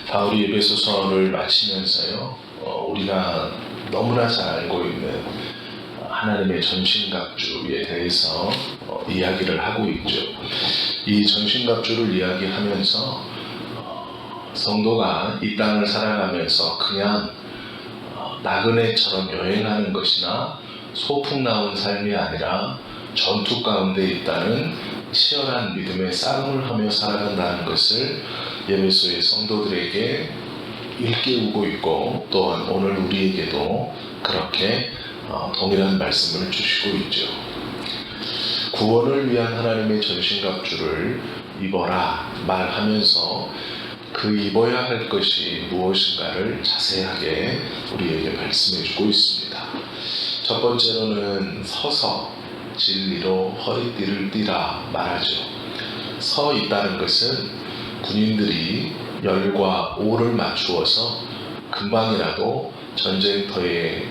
바울이 에베소서를 마치면서요, 우리가 너무나 잘 알고 있는 하나님의 전신갑주에 대해서 이야기를 하고 있죠. 이 전신갑주를 이야기하면서 성도가 이 땅을 살아가면서 그냥 나그네처럼 여행하는 것이나 소풍나온 삶이 아니라 전투 가운데 있다는 치열한 믿음의 싸움을 하며 살아간다는 것을 에베소의 성도들에게 일깨우고 있고, 또한 오늘 우리에게도 그렇게 동일한 말씀을 주시고 있죠. 구원을 위한 하나님의 전신갑주를 입어라 말하면서 그 입어야 할 것이 무엇인가를 자세하게 우리에게 말씀해 주고 있습니다. 첫 번째로는 서서 진리로 허리띠를 띠라 말하죠. 서 있다는 것은 군인들이 열과 오를 맞추어서 금방이라도 전쟁터에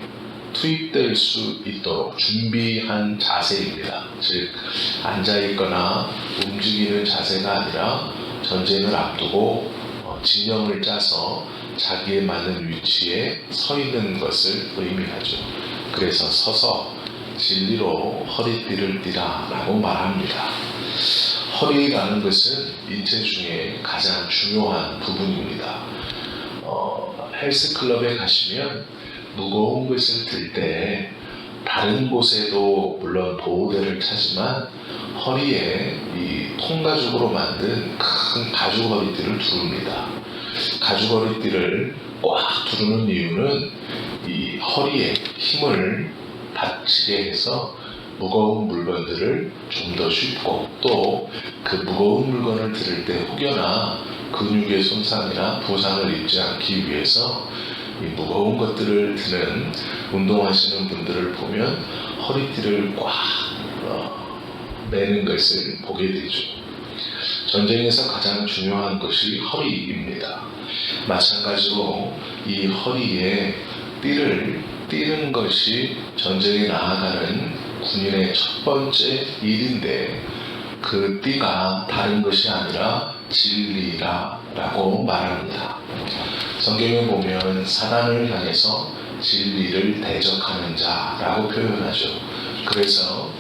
투입될 수 있도록 준비한 자세입니다. 즉, 앉아있거나 움직이는 자세가 아니라 전쟁을 앞두고 진영을 짜서 자기에 맞는 위치에 서 있는 것을 의미하죠. 그래서 서서 진리로 허리띠를 띠라 라고 말합니다. 허리라는 것은 인체 중에 가장 중요한 부분입니다. 헬스클럽에 가시면 무거운 것을 들 때 다른 곳에도 물론 보호대를 차지만 허리에 이 통가죽으로 만든 큰 가죽 허리띠를 두릅니다. 가죽 허리띠를 꽉 두르는 이유는 이 허리에 힘을 받치게 해서 무거운 물건들을 좀 더 쉽고, 또 그 무거운 물건을 들을 때 혹여나 근육의 손상이나 부상을 입지 않기 위해서 이 무거운 것들을 드는 운동하시는 분들을 보면 허리띠를 꽉 매는 것을 보게 되죠. 전쟁에서 가장 중요한 것이 허리입니다. 마찬가지로 이 허리에 띠를 띠는 것이 전쟁에 나아가는 군인의 첫 번째 일인데, 그 띠가 다른 것이 아니라 진리라고 말합니다. 성경에 보면 사단을 향해서 진리를 대적하는 자라고 표현하죠. 그래서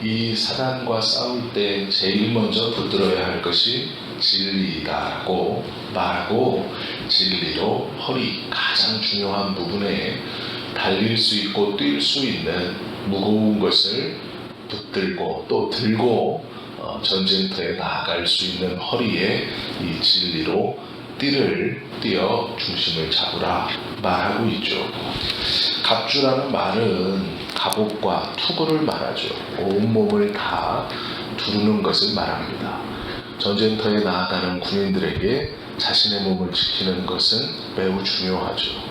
이 사단과 싸울 때 제일 먼저 붙들어야 할 것이 진리다라고 말하고, 진리로 허리 가장 중요한 부분에 달릴 수 있고 뛸 수 있는 무거운 것을 붙들고 또 들고 전쟁터에 나아갈 수 있는 허리에 이 진리로 띠를 띄어 중심을 잡으라 말하고 있죠. 갑주라는 말은 갑옷과 투구를 말하죠. 온몸을 다 두르는 것을 말합니다. 전쟁터에 나아가는 군인들에게 자신의 몸을 지키는 것은 매우 중요하죠.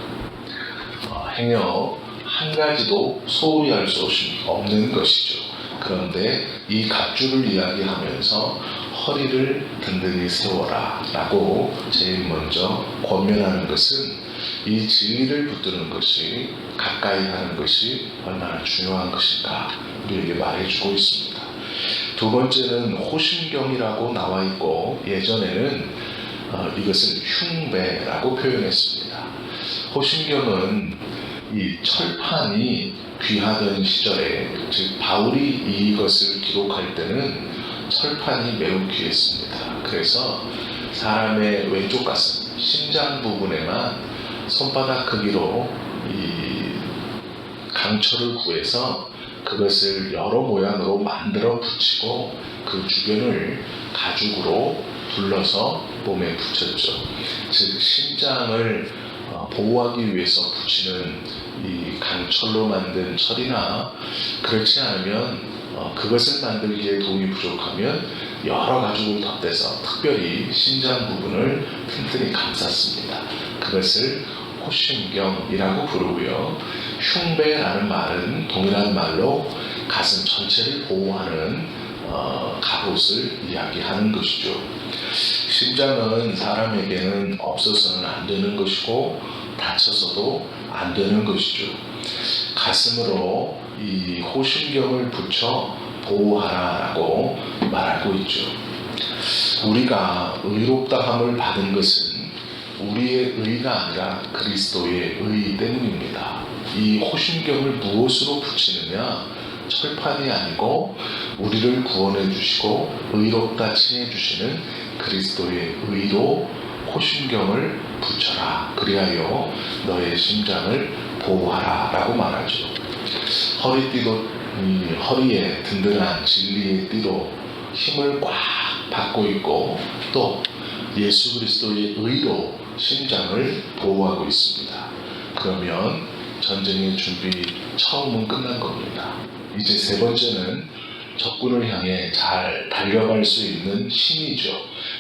행여 한 가지도 소홀히 할 수 없는 것이죠. 그런데 이 갑주를 이야기하면서 허리를 든든히 세워라 라고 제일 먼저 권면하는 것은 이 진리를 붙드는 것이, 가까이 하는 것이 얼마나 중요한 것인가 우리에게 말해주고 있습니다. 두 번째는 호심경이라고 나와 있고, 예전에는 이것을 흉배라고 표현했습니다. 호심경은 이 철판이 귀하던 시절에, 즉 바울이 이것을 기록할 때는 철판이 매우 귀했습니다. 그래서 사람의 왼쪽 가슴, 심장 부분에만 손바닥 크기로 이 강철을 구해서 그것을 여러 모양으로 만들어 붙이고 그 주변을 가죽으로 둘러서 몸에 붙였죠. 즉 심장을 보호하기 위해서 붙이는 이 강철로 만든 철이나, 그렇지 않으면 그것을 만들기에 돈이 부족하면 여러 가죽을 덧대서 특별히 심장 부분을 튼튼히 감쌌습니다. 그것을 호심경이라고 부르고요. 흉배라는 말은 동일한 말로 가슴 전체를 보호하는 갑옷을 이야기하는 것이죠. 심장은 사람에게는 없어서는 안 되는 것이고 다쳐서도 안 되는 것이죠. 가슴으로 이 호심경을 붙여 보호하라라고 말하고 있죠. 우리가 의롭다함을 받은 것은 우리의 의가 아니라 그리스도의 의 때문입니다. 이 호심경을 무엇으로 붙이느냐? 철판이 아니고 우리를 구원해 주시고 의롭다 칭해 주시는 그리스도의 의로 호심경을 붙여라. 그리하여 너의 심장을 보호하라 라고 말하죠. 허리에 든든한 진리의 띠로 힘을 꽉 받고 있고 또 예수 그리스도의 의로 심장을 보호하고 있습니다. 그러면 전쟁의 준비 처음은 끝난 겁니다. 이제 세 번째는 적군을 향해 잘 달려갈 수 있는 신이죠.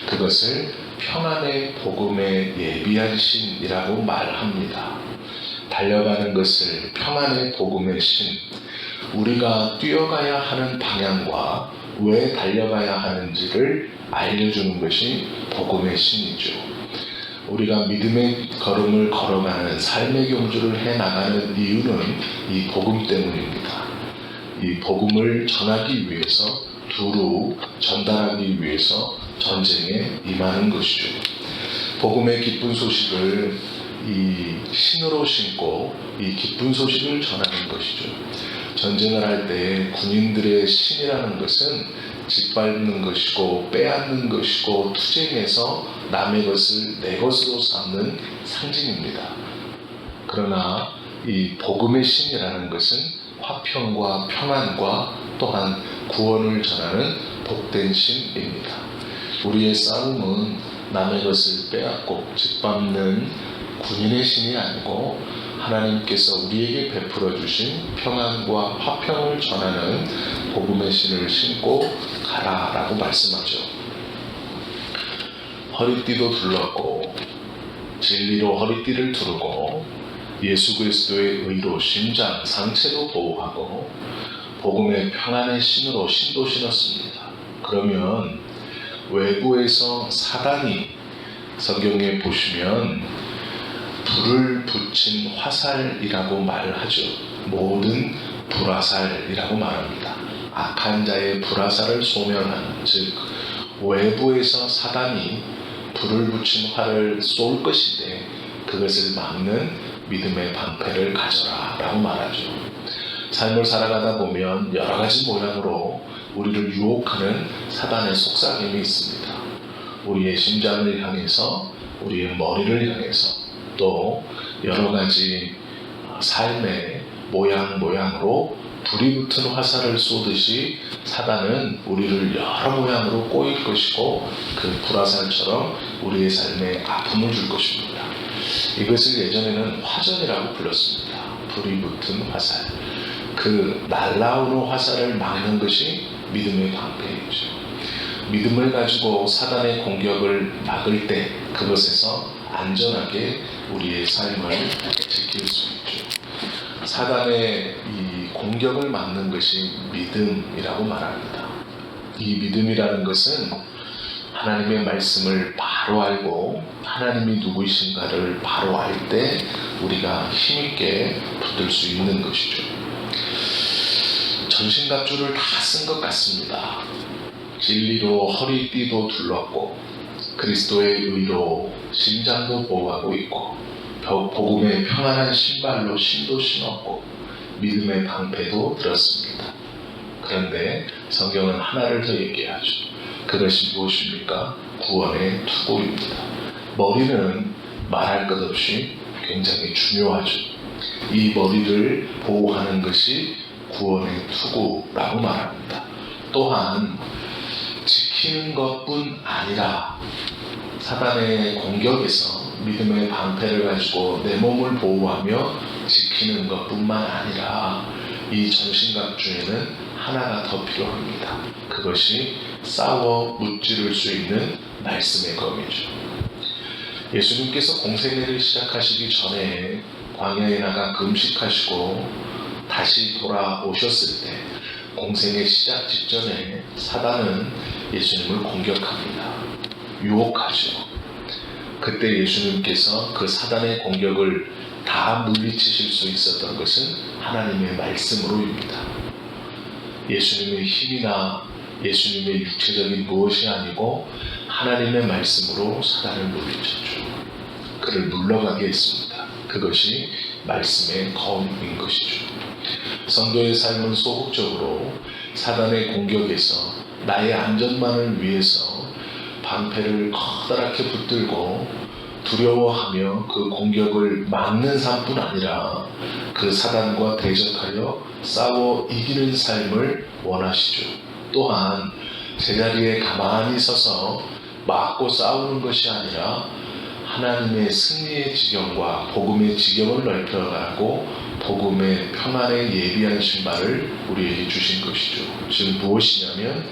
그것을 평안의 복음에 예비한 신이라고 말합니다. 달려가는 것을 평안의 복음의 신, 우리가 뛰어가야 하는 방향과 왜 달려가야 하는지를 알려주는 것이 복음의 신이죠. 우리가 믿음의 걸음을 걸어가는 삶의 경주를 해나가는 이유는 이 복음 때문입니다. 이 복음을 전하기 위해서 두루 전달하기 위해서 전쟁에 임하는 것이죠. 복음의 기쁜 소식을 이 신으로 신고 이 기쁜 소식을 전하는 것이죠. 전쟁을 할 때 군인들의 신이라는 것은 짓밟는 것이고 빼앗는 것이고 투쟁해서 남의 것을 내 것으로 삼는 상징입니다. 그러나 이 복음의 신이라는 것은 화평과 평안과 또한 구원을 전하는 복된 신입니다. 우리의 싸움은 남의 것을 빼앗고 짓밟는 군인의 신이 아니고 하나님께서 우리에게 베풀어 주신 평안과 화평을 전하는 복음의 신을 신고 가라라고 말씀하죠. 허리띠도 둘렀고 진리로 허리띠를 두르고 예수 그리스도의 의로 심장, 상체도 보호하고 복음의 평안의 신으로 신도 신었습니다. 그러면 외부에서 사단이 성경에 보시면 불을 붙인 화살이라고 말하죠. 모든 불화살이라고 말합니다. 악한 자의 불화살을 소멸하는, 즉 외부에서 사단이 불을 붙인 활을 쏠 것인데 그것을 막는 믿음의 방패를 가져라 라고 말하죠. 삶을 살아가다 보면 여러 가지 모양으로 우리를 유혹하는 사단의 속삭임이 있습니다. 우리의 심장을 향해서, 우리의 머리를 향해서, 또 여러 가지 삶의 모양으로 불이 붙은 화살을 쏘듯이 사단은 우리를 여러 모양으로 꼬일 것이고 그 불화살처럼 우리의 삶에 아픔을 줄 것입니다. 이것을 예전에는 화전이라고 불렀습니다. 불이 붙은 화살. 그 날라오는 화살을 막는 것이 믿음의 방패이죠. 믿음을 가지고 사단의 공격을 막을 때 그것에서 안전하게 우리의 삶을 지킬 수 있죠. 사단의 이 공격을 막는 것이 믿음이라고 말합니다. 이 믿음이라는 것은 하나님의 말씀을 바로 알고 하나님이 누구이신가를 바로 알 때 우리가 힘있게 붙들 수 있는 것이죠. 전신갑주를 다 쓴 것 같습니다. 진리로 허리띠도 둘렀고 그리스도의 의로 심장도 보호하고 있고 복음의 평안한 신발로 신도 신었고 믿음의 방패도 들었습니다. 그런데 성경은 하나를 더 얘기하죠. 그것이 무엇입니까? 구원의 투구입니다. 머리는 말할 것 없이 굉장히 중요하죠. 이 머리를 보호하는 것이 구원의 투구라고 말합니다. 또한 지키는 것뿐 아니라 사단의 공격에서 믿음의 방패를 가지고 내 몸을 보호하며 지키는 것뿐만 아니라 이 전신갑주에는 하나가 더 필요합니다. 그것이 싸워 무찌를 수 있는 말씀의 검이죠. 예수님께서 공생애를 시작하시기 전에 광야에 나가 금식하시고 다시 돌아오셨을 때 공생애 시작 직전에 사단은 예수님을 공격합니다. 유혹하죠. 그때 예수님께서 그 사단의 공격을 다 물리치실 수 있었던 것은 하나님의 말씀으로입니다. 예수님의 힘이나 예수님의 육체적인 무엇이 아니고 하나님의 말씀으로 사단을 물리쳤죠. 그를 물러가게 했습니다. 그것이 말씀의 검인 것이죠. 성도의 삶은 소극적으로 사단의 공격에서 나의 안전만을 위해서 방패를 커다랗게 붙들고 두려워하며 그 공격을 막는 삶뿐 아니라 그 사단과 대적하여 싸워 이기는 삶을 원하시죠. 또한 제자리에 가만히 서서 막고 싸우는 것이 아니라 하나님의 승리의 지경과 복음의 지경을 넓혀가고 복음의 평안에 예비한 신발을 우리에게 주신 것이죠. 즉 무엇이냐면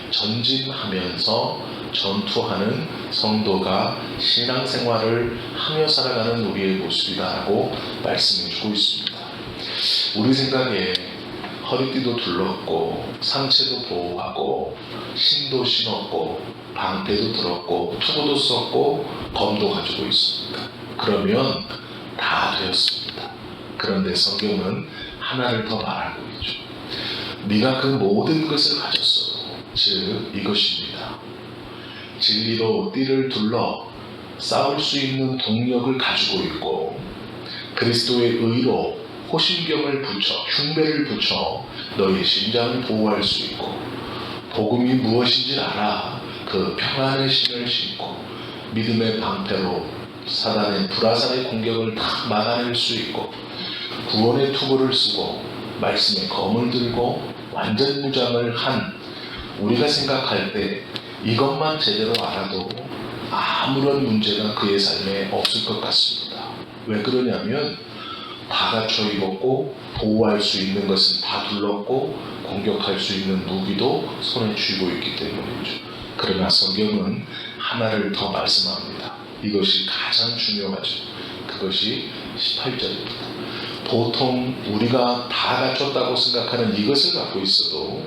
전진하면서 전투하는 성도가 신앙생활을 하며 살아가는 우리의 모습이다라고 말씀해주고 있습니다. 우리 생각에 허리띠도 둘렀고 상체도 보호하고 신도 신었고 방패도 들었고 투구도 썼고 검도 가지고 있습니다. 그러면 다 되었습니다. 그런데 성경은 하나를 더 말하고 있죠. 네가 그 모든 것을 가졌어. 즉 이것입니다. 진리로 띠를 둘러 싸울 수 있는 동력을 가지고 있고 그리스도의 의로 호심경을 붙여 흉배를 붙여 너의 심장을 보호할 수 있고 복음이 무엇인지 알아 그 평안의 신을 신고 믿음의 방패로 사단의 불화살의 공격을 다 막아낼 수 있고 구원의 투구를 쓰고 말씀의 검을 들고 완전 무장을 한 우리가 생각할 때 이것만 제대로 알아도 아무런 문제가 그의 삶에 없을 것 같습니다. 왜 그러냐면 다 갖춰 입었고 보호할 수 있는 것은 다 둘렀고 공격할 수 있는 무기도 손에 쥐고 있기 때문이죠. 그러나 성경은 하나를 더 말씀합니다. 이것이 가장 중요하죠. 그것이 18절입니다. 보통 우리가 다 갖췄다고 생각하는 이것을 갖고 있어도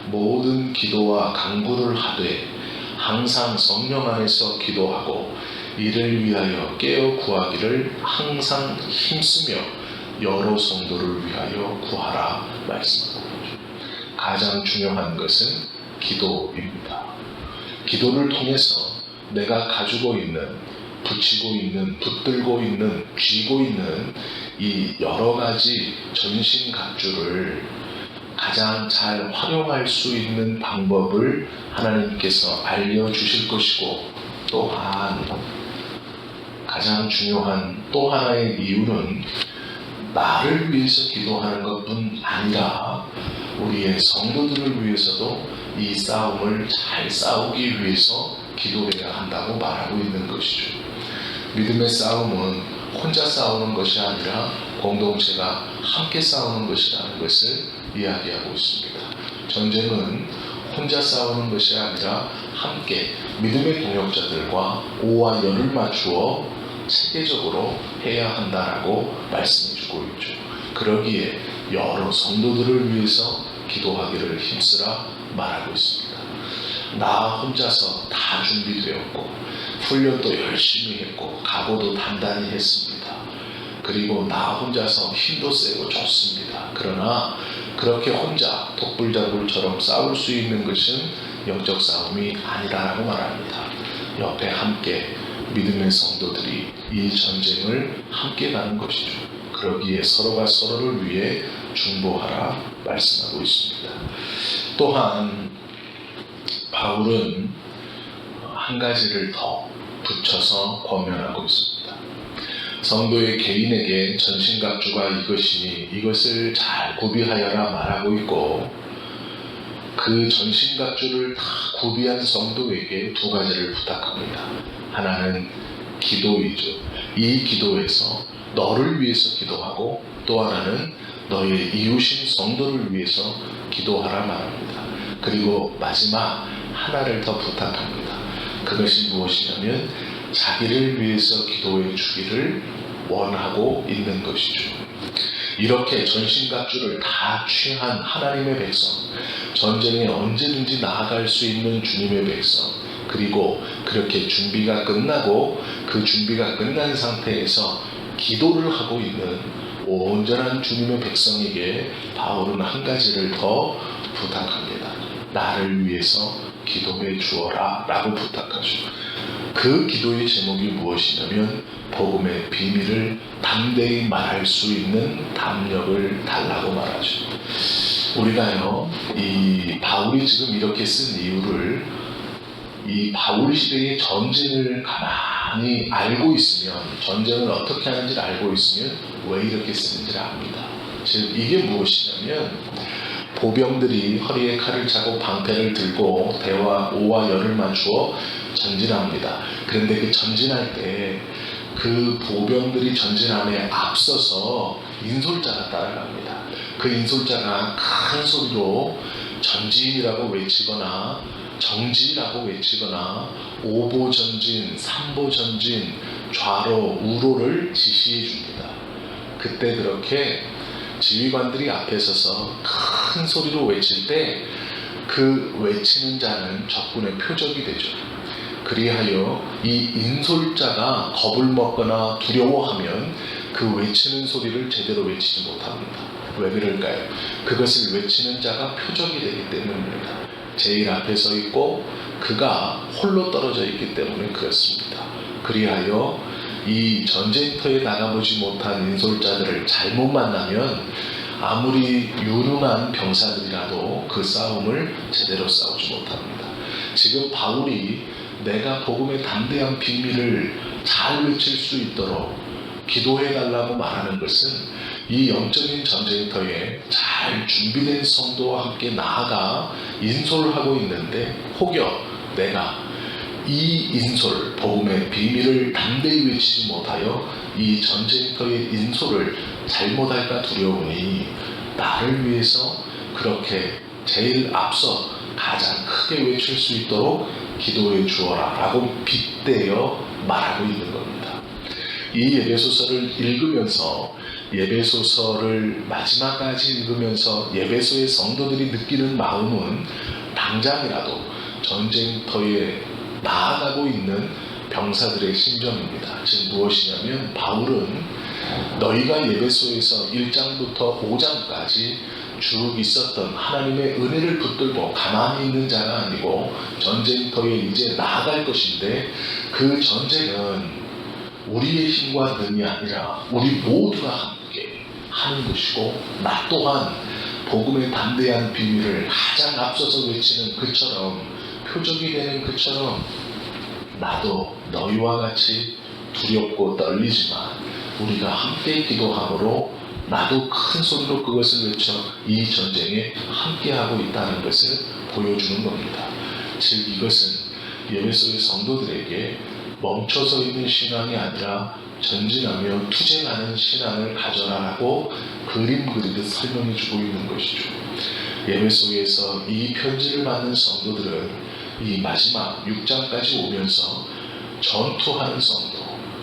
모든 기도와 간구를 하되 항상 성령 안에서 기도하고 이를 위하여 깨어 구하기를 항상 힘쓰며 여러 성도를 위하여 구하라 말씀하고 있죠. 가장 중요한 것은 기도입니다. 기도를 통해서 내가 가지고 있는 붙이고 있는 붙들고 있는 쥐고 있는 이 여러 가지 전신갑주를 가장 잘 활용할 수 있는 방법을 하나님께서 알려주실 것이고 또한 가장 중요한 또 하나의 이유는 나를 위해서 기도하는 것뿐 아니라 우리의 성도들을 위해서도 이 싸움을 잘 싸우기 위해서 기도해야 한다고 말하고 있는 것이죠. 믿음의 싸움은 혼자 싸우는 것이 아니라 공동체가 함께 싸우는 것이라는 것을 이야기하고 있습니다. 전쟁은 혼자 싸우는 것이 아니라 함께 믿음의 동역자들과 오와 열을 맞추어 체계적으로 해야 한다라고 말씀해주고 있죠. 그러기에 여러 성도들을 위해서 기도하기를 힘쓰라 말하고 있습니다. 나 혼자서 다 준비되었고 훈련도 열심히 했고 각오도 단단히 했습니다. 그리고 나 혼자서 힘도 세고 좋습니다. 그러나 그렇게 혼자 독불장군처럼 싸울 수 있는 것은 영적 싸움이 아니라고 말합니다. 옆에 함께 믿음의 성도들이 이 전쟁을 함께 가는 것이죠. 그러기에 서로가 서로를 위해 중보하라 말씀하고 있습니다. 또한 바울은 한 가지를 더 붙여서 권면하고 있습니다. 성도의 개인에게 전신갑주가 이것이니 이것을 잘 구비하여라 말하고 있고 그 전신갑주를 다 구비한 성도에게 두 가지를 부탁합니다. 하나는 기도이죠. 이 기도에서 너를 위해서 기도하고 또 하나는 너의 이웃인 성도를 위해서 기도하라 말합니다. 그리고 마지막 하나를 더 부탁합니다. 그것이 무엇이냐면 자기를 위해서 기도해 주기를 원하고 있는 것이죠. 이렇게 전신갑주를 다 취한 하나님의 백성, 전쟁에 언제든지 나아갈 수 있는 주님의 백성, 그리고 그렇게 준비가 끝나고 그 준비가 끝난 상태에서 기도를 하고 있는 온전한 주님의 백성에게 바울은 한 가지를 더 부탁합니다. 나를 위해서 기도해 주어라 라고 부탁하죠. 그 기도의 제목이 무엇이냐면 복음의 비밀을 담대히 말할 수 있는 담력을 달라고 말하죠. 우리가요, 이 바울이 지금 이렇게 쓴 이유를 이 바울 시대의 전쟁을 가만히 알고 있으면, 전쟁을 어떻게 하는지를 알고 있으면 왜 이렇게 쓰는지를 압니다. 즉 이게 무엇이냐면, 보병들이 허리에 칼을 차고 방패를 들고 대와 오와 열을 맞추어 전진합니다. 그런데 그 전진할 때 그 보병들이 전진함에 앞서서 인솔자가 따라갑니다. 그 인솔자가 큰 소리로 전진이라고 외치거나 정지라고 외치거나 오보 전진, 삼보 전진, 좌로, 우로를 지시해 줍니다. 그때 그렇게 지휘관들이 앞에 서서 큰 소리로 외칠 때 그 외치는 자는 적군의 표적이 되죠. 그리하여 이 인솔자가 겁을 먹거나 두려워하면 그 외치는 소리를 제대로 외치지 못합니다. 왜 그럴까요? 그것을 외치는 자가 표적이 되기 때문입니다. 제일 앞에 서 있고 그가 홀로 떨어져 있기 때문에 그렇습니다. 그리하여 이 전쟁터에 나가보지 못한 인솔자들을 잘못 만나면 아무리 유능한 병사들이라도 그 싸움을 제대로 싸우지 못합니다. 지금 바울이 내가 복음의 담대한 비밀을 잘 외칠 수 있도록 기도해달라고 말하는 것은 이 영적인 전쟁터에 잘 준비된 성도와 함께 나아가 인솔을 하고 있는데, 혹여 내가 이 인솔, 복음의 비밀을 담대히 외치지 못하여 이 전쟁터의 인솔을 잘못할까 두려우니 나를 위해서 그렇게 제일 앞서 가장 크게 외칠 수 있도록 기도해 주어라 라고 빗대어 말하고 있는 겁니다. 이 예배소서를 읽으면서, 예배소서를 마지막까지 읽으면서 예배소의 성도들이 느끼는 마음은 당장이라도 전쟁터에 나아가고 있는 병사들의 심정입니다. 즉 무엇이냐면, 바울은 너희가 예배소에서 1장부터 5장까지 쭉 있었던 하나님의 은혜를 붙들고 가만히 있는 자가 아니고 전쟁터에 이제 나아갈 것인데, 그 전쟁은 우리의 힘과 능이 아니라 우리 모두가 함께 하는 것이고, 나 또한 복음의 담대한 비밀을 가장 앞서서 외치는 그처럼, 표적이 되는 그처럼 나도 너희와 같이 두렵고 떨리지만 우리가 함께 기도함으로 나도 큰 소리로 그것을 외쳐 이 전쟁에 함께하고 있다는 것을 보여주는 겁니다. 즉 이것은 예배소의 성도들에게 멈춰서 있는 신앙이 아니라 전진하며 투쟁하는 신앙을 가져라라고 그림 그리듯 설명해주고 있는 것이죠. 예배소에서 이 편지를 받는 성도들은 이 마지막 6장까지 오면서 전투하는 성도,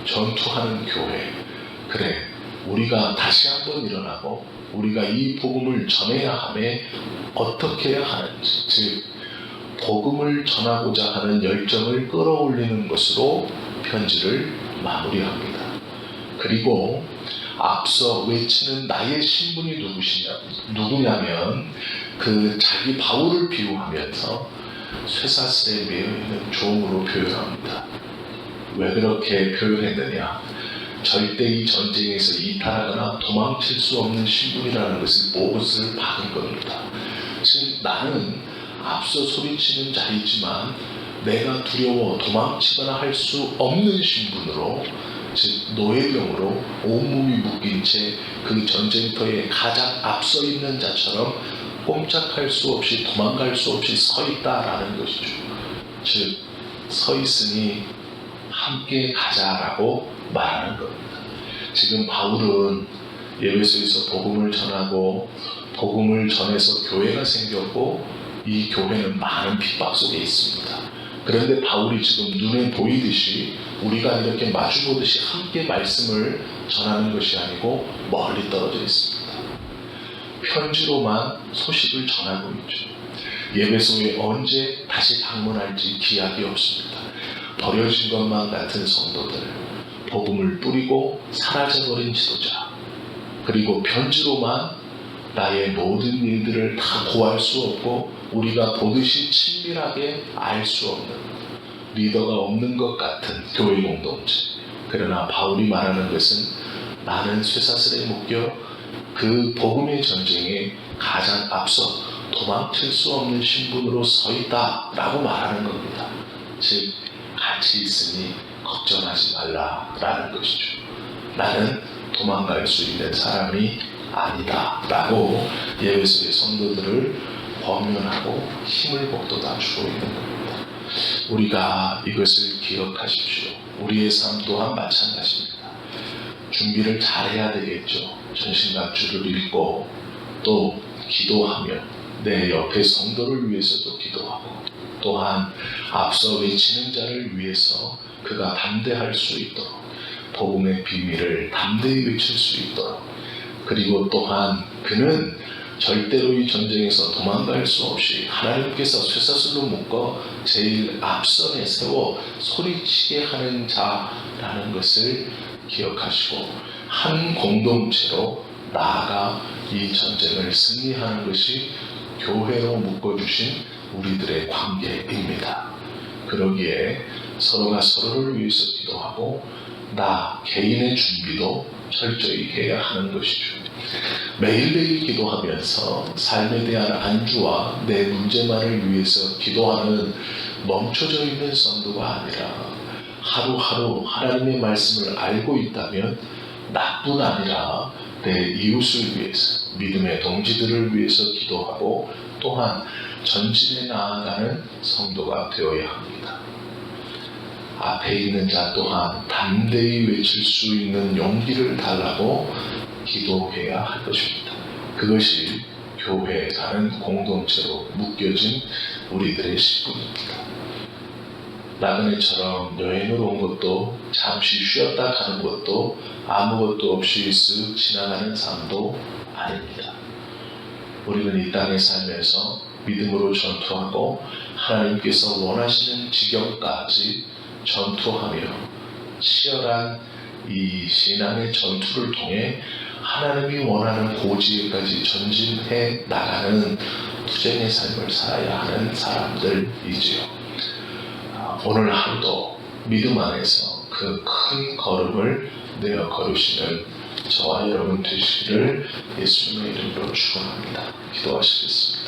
전투하는 교회, 그래 우리가 다시 한번 일어나고 우리가 이 복음을 전해야 하매 어떻게 해야 하는지, 즉 복음을 전하고자 하는 열정을 끌어올리는 것으로 편지를 마무리합니다. 그리고 앞서 외치는 나의 신분이 누구냐면 그 자기 바울을 비유하면서 쇠사슬에 매여 있는 종으로 표현합니다. 왜 그렇게 표현했느냐? 절대 이 전쟁에서 이탈하거나 도망칠 수 없는 신분이라는 것을 못을 박은 겁니다. 즉 나는 앞서 소리치는 자이지만 내가 두려워 도망치거나 할 수 없는 신분으로, 즉 노예병으로 온몸이 묶인 채 그 전쟁터에 가장 앞서 있는 자처럼 꼼짝할 수 없이 도망갈 수 없이 서 있다라는 것이죠. 즉 서 있으니 함께 가자라고 말하는 겁니다. 지금 바울은 예배소에서 복음을 전하고 복음을 전해서 교회가 생겼고 이 교회는 많은 핍박 속에 있습니다. 그런데 바울이 지금 눈에 보이듯이 우리가 이렇게 마주보듯이 함께 말씀을 전하는 것이 아니고 멀리 떨어져 있습니다. 편지로만 소식을 전하고 있죠. 예배소에 언제 다시 방문할지 기약이 없습니다. 버려진 것만 같은 성도들, 복음을 뿌리고 사라져버린 지도자, 그리고 편지로만 나의 모든 일들을 다 고할 수 없고 우리가 보듯이 친밀하게 알 수 없는, 리더가 없는 것 같은 교회 공동체, 그러나 바울이 말하는 것은 나는 쇠사슬에 묶여 그 복음의 전쟁에 가장 앞서 도망칠 수 없는 신분으로 서 있다 라고 말하는 겁니다. 즉 같이 있으니 걱정하지 말라 라는 것이죠. 나는 도망갈 수 있는 사람이 아니다 라고 예배소의 성도들을 권면하고 힘을 북돋아 주고 있는 겁니다. 우리가 이것을 기억하십시오. 우리의 삶 또한 마찬가지입니다. 준비를 잘해야 되겠죠. 전신갑주를 읽고 또 기도하며 내 옆에 성도를 위해서도 기도하고 또한 앞서 외치는 자를 위해서 그가 담대할 수 있도록 복음의 비밀을 담대히 외칠 수 있도록 그리고 또한 그는 절대로 이 전쟁에서 도망갈 수 없이 하나님께서 쇠사슬로 묶어 제일 앞선에 세워 소리치게 하는 자라는 것을 기억하시고 한 공동체로 나아가 이 전쟁을 승리하는 것이 교회로 묶어주신 우리들의 관계입니다. 그러기에 서로가 서로를 위해서 기도하고 나 개인의 준비도 철저히 해야 하는 것이죠. 매일매일 기도하면서 삶에 대한 안주와 내 문제만을 위해서 기도하는 멈춰져 있는 성도가 아니라 하루하루 하나님의 말씀을 알고 있다면 나뿐 아니라 내 이웃을 위해서 믿음의 동지들을 위해서 기도하고 또한 전진해 나아가는 성도가 되어야 합니다. 앞에 있는 자 또한 담대히 외칠 수 있는 용기를 달라고 기도해야 할 것입니다. 그것이 교회라는 공동체로 묶여진 우리들의 신분입니다. 나그네처럼 여행을 온 것도 잠시 쉬었다 가는 것도 아무것도 없이 쓱 지나가는 삶도 아닙니다. 우리는 이 땅에 살면서 믿음으로 전투하고 하나님께서 원하시는 지경까지 전투하며 치열한 이 신앙의 전투를 통해 하나님이 원하는 고지에까지 전진해 나가는 투쟁의 삶을 살아야 하는 사람들이지요. 오늘 하루도 믿음 안에서 그 큰 걸음을 내어 걸으시는 저와 여러분 되시기를 예수님의 이름으로 축원합니다. 기도하시겠습니다.